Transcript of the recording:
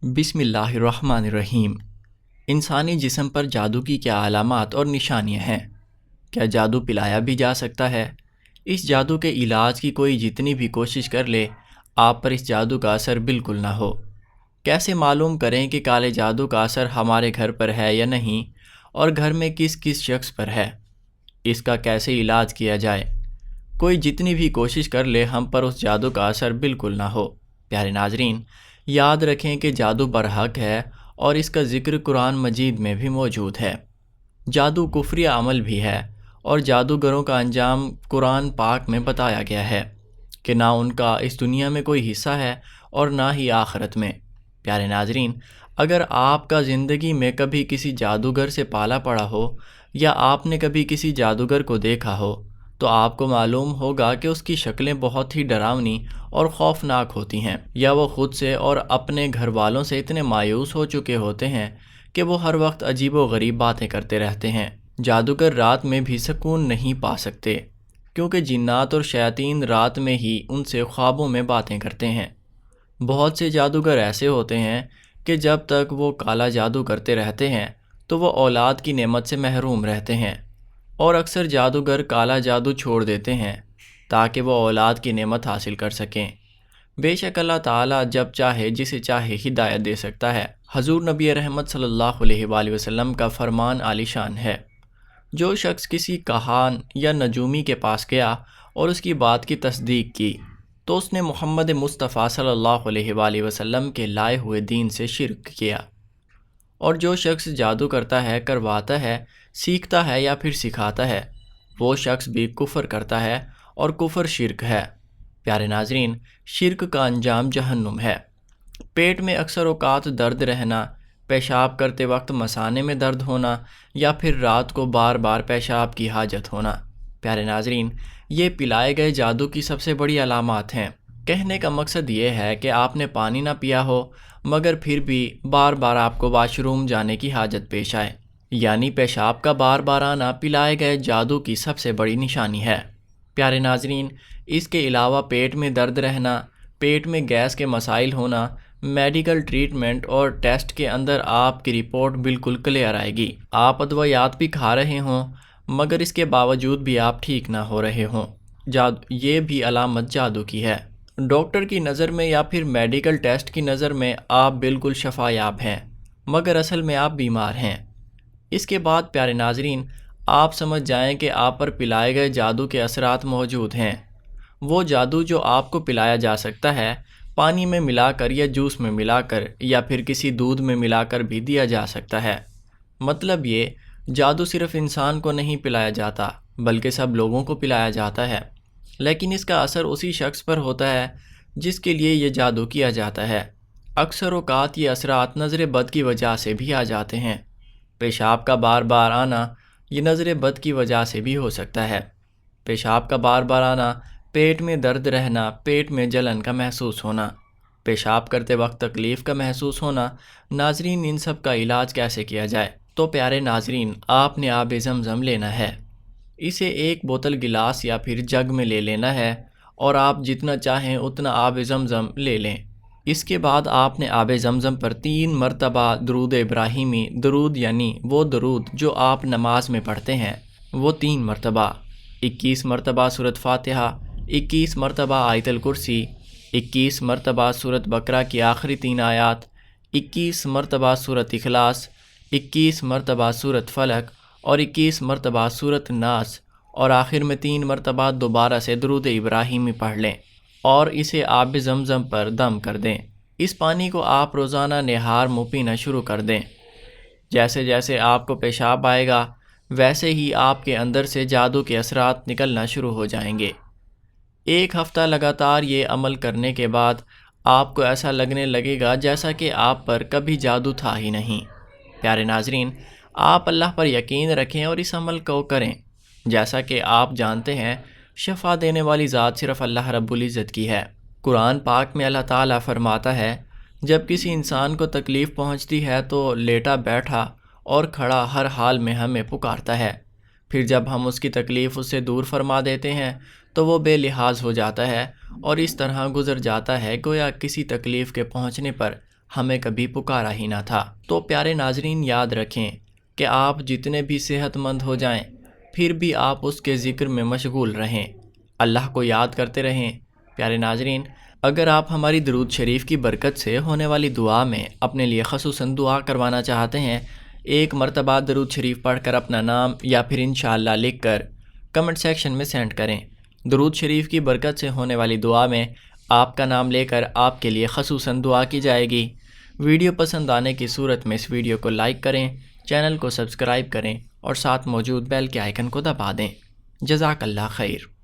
بسم اللہ الرحمن الرحیم۔ انسانی جسم پر جادو کی کیا علامات اور نشانیاں ہیں؟ کیا جادو پلایا بھی جا سکتا ہے؟ اس جادو کے علاج کی کوئی جتنی بھی کوشش کر لے، آپ پر اس جادو کا اثر بالکل نہ ہو۔ کیسے معلوم کریں کہ کالے جادو کا اثر ہمارے گھر پر ہے یا نہیں، اور گھر میں کس کس شخص پر ہے؟ اس کا کیسے علاج کیا جائے؟ کوئی جتنی بھی کوشش کر لے، ہم پر اس جادو کا اثر بالکل نہ ہو۔ پیارے ناظرین، یاد رکھیں کہ جادو برحق ہے اور اس کا ذکر قرآن مجید میں بھی موجود ہے۔ جادو کفری عمل بھی ہے، اور جادوگروں کا انجام قرآن پاک میں بتایا گیا ہے کہ نہ ان کا اس دنیا میں کوئی حصہ ہے اور نہ ہی آخرت میں۔ پیارے ناظرین، اگر آپ کا زندگی میں کبھی کسی جادوگر سے پالا پڑا ہو، یا آپ نے کبھی کسی جادوگر کو دیکھا ہو، تو آپ کو معلوم ہوگا کہ اس کی شکلیں بہت ہی ڈراؤنی اور خوفناک ہوتی ہیں، یا وہ خود سے اور اپنے گھر والوں سے اتنے مایوس ہو چکے ہوتے ہیں کہ وہ ہر وقت عجیب و غریب باتیں کرتے رہتے ہیں۔ جادوگر رات میں بھی سکون نہیں پا سکتے، کیونکہ جنات اور شیاطین رات میں ہی ان سے خوابوں میں باتیں کرتے ہیں۔ بہت سے جادوگر ایسے ہوتے ہیں کہ جب تک وہ کالا جادو کرتے رہتے ہیں تو وہ اولاد کی نعمت سے محروم رہتے ہیں، اور اکثر جادوگر کالا جادو چھوڑ دیتے ہیں تاکہ وہ اولاد کی نعمت حاصل کر سکیں۔ بے شک اللہ تعالیٰ جب چاہے جسے چاہے ہدایت دے سکتا ہے۔ حضور نبی رحمت صلی اللہ علیہ وآلہ وسلم کا فرمان عالی شان ہے، جو شخص کسی کہان یا نجومی کے پاس گیا اور اس کی بات کی تصدیق کی تو اس نے محمد مصطفیٰ صلی اللہ علیہ وآلہ وسلم کے لائے ہوئے دین سے شرک کیا۔ اور جو شخص جادو کرتا ہے، کرواتا ہے، سیکھتا ہے یا پھر سکھاتا ہے، وہ شخص بھی کفر کرتا ہے، اور کفر شرک ہے۔ پیارے ناظرین، شرک کا انجام جہنم ہے۔ پیٹ میں اکثر اوقات درد رہنا، پیشاب کرتے وقت مثانے میں درد ہونا، یا پھر رات کو بار بار پیشاب کی حاجت ہونا، پیارے ناظرین، یہ پلائے گئے جادو کی سب سے بڑی علامات ہیں۔ کہنے کا مقصد یہ ہے کہ آپ نے پانی نہ پیا ہو، مگر پھر بھی بار بار آپ کو واش روم جانے کی حاجت پیش آئے، یعنی پیشاب کا بار بار آنا پلائے گئے جادو کی سب سے بڑی نشانی ہے۔ پیارے ناظرین، اس کے علاوہ پیٹ میں درد رہنا، پیٹ میں گیس کے مسائل ہونا، میڈیکل ٹریٹمنٹ اور ٹیسٹ کے اندر آپ کی رپورٹ بالکل کلیئر آئے گی۔ آپ ادویات بھی کھا رہے ہوں مگر اس کے باوجود بھی آپ ٹھیک نہ ہو رہے ہوں، یہ بھی علامت جادو کی ہے۔ ڈاکٹر کی نظر میں یا پھر میڈیکل ٹیسٹ کی نظر میں آپ بالکل شفا یاب ہیں، مگر اصل میں آپ بیمار ہیں۔ اس کے بعد پیارے ناظرین، آپ سمجھ جائیں کہ آپ پر پلائے گئے جادو کے اثرات موجود ہیں۔ وہ جادو جو آپ کو پلایا جا سکتا ہے، پانی میں ملا کر یا جوس میں ملا کر یا پھر کسی دودھ میں ملا کر بھی دیا جا سکتا ہے۔ مطلب یہ جادو صرف انسان کو نہیں پلایا جاتا بلکہ سب لوگوں کو پلایا جاتا ہے، لیکن اس کا اثر اسی شخص پر ہوتا ہے جس کے لیے یہ جادو کیا جاتا ہے۔ اکثر اوقات یہ اثرات نظر بد کی وجہ سے بھی آ جاتے ہیں۔ پیشاب کا بار بار آنا یہ نظر بد کی وجہ سے بھی ہو سکتا ہے۔ پیشاب کا بار بار آنا، پیٹ میں درد رہنا، پیٹ میں جلن کا محسوس ہونا، پیشاب کرتے وقت تکلیف کا محسوس ہونا۔ ناظرین، ان سب کا علاج کیسے کیا جائے؟ تو پیارے ناظرین، آپ نے آب زمزم لینا ہے۔ اسے ایک بوتل گلاس یا پھر جگ میں لے لینا ہے، اور آپ جتنا چاہیں اتنا آب زمزم لے لیں۔ اس کے بعد آپ نے آب زمزم پر 3 مرتبہ درود ابراہیمی، درود یعنی وہ درود جو آپ نماز میں پڑھتے ہیں، وہ 3 مرتبہ، 21 مرتبہ سورۃ فاتحہ، 21 مرتبہ آیت الکرسی، 21 مرتبہ سورۃ بقرہ کی آخری 3 آیات، 21 مرتبہ سورۃ اخلاص، 21 مرتبہ سورۃ فلق، اور 21 مرتبہ سورۃ ناس، اور آخر میں 3 مرتبہ دوبارہ سے درود ابراہیمی پڑھ لیں اور اسے آب زمزم پر دم کر دیں۔ اس پانی کو آپ روزانہ نہار منہ پینا شروع کر دیں۔ جیسے جیسے آپ کو پیشاب آئے گا ویسے ہی آپ کے اندر سے جادو کے اثرات نکلنا شروع ہو جائیں گے۔ 1 ہفتہ لگاتار یہ عمل کرنے کے بعد آپ کو ایسا لگنے لگے گا جیسا کہ آپ پر کبھی جادو تھا ہی نہیں۔ پیارے ناظرین، آپ اللہ پر یقین رکھیں اور اس عمل کو کریں۔ جیسا کہ آپ جانتے ہیں، شفا دینے والی ذات صرف اللہ رب العزت کی ہے۔ قرآن پاک میں اللہ تعالیٰ فرماتا ہے، جب کسی انسان کو تکلیف پہنچتی ہے تو لیٹا بیٹھا اور کھڑا ہر حال میں ہمیں پکارتا ہے، پھر جب ہم اس کی تکلیف اس سے دور فرما دیتے ہیں تو وہ بے لحاظ ہو جاتا ہے اور اس طرح گزر جاتا ہے گویا کسی تکلیف کے پہنچنے پر ہمیں کبھی پکارا ہی نہ تھا۔ تو پیارے ناظرین، یاد رکھیں کہ آپ جتنے بھی صحت مند ہو جائیں پھر بھی آپ اس کے ذکر میں مشغول رہیں، اللہ کو یاد کرتے رہیں۔ پیارے ناظرین، اگر آپ ہماری درود شریف کی برکت سے ہونے والی دعا میں اپنے لیے خصوصاً دعا کروانا چاہتے ہیں، ایک مرتبہ درود شریف پڑھ کر اپنا نام یا پھر انشاءاللہ لکھ کر کمنٹ سیکشن میں سینڈ کریں۔ درود شریف کی برکت سے ہونے والی دعا میں آپ کا نام لے کر آپ کے لیے خصوصاً دعا کی جائے گی۔ ویڈیو پسند آنے کی صورت میں اس ویڈیو کو لائک کریں، چینل کو سبسکرائب کریں اور ساتھ موجود بیل کے آئیکن کو دبا دیں۔ جزاک اللہ خیر۔